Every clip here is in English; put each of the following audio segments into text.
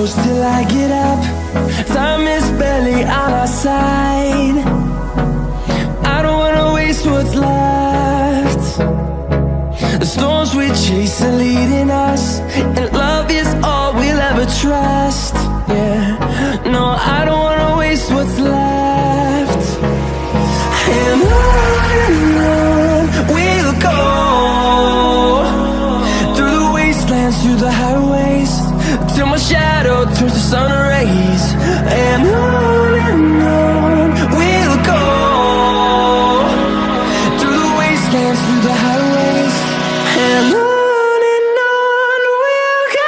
close till I get up. Time is barely on our side. I don't wanna waste what's left. The storms we chase are leading us, and love is all we'll ever trust. Yeah, no, I don't wanna waste what's left. And on we'll go, through the wastelands, through the highways, till my shadow turns to sun rays. And on we'll go, through the wastelands, through the highways, and on we'll go.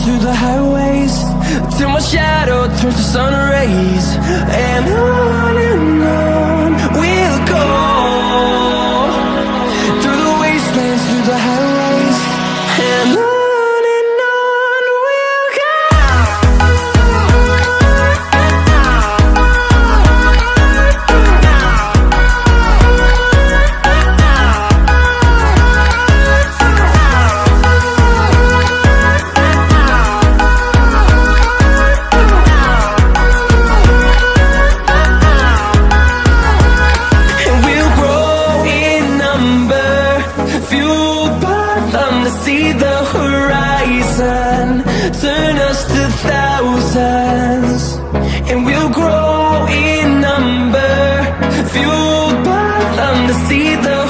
Through the highways, till my shadow turns to sun rays. And on we'll go, through the wastelands, through the highways, and on we'll go. See the horizon, turn us to thousands, and we'll grow in number, fueled by them to see the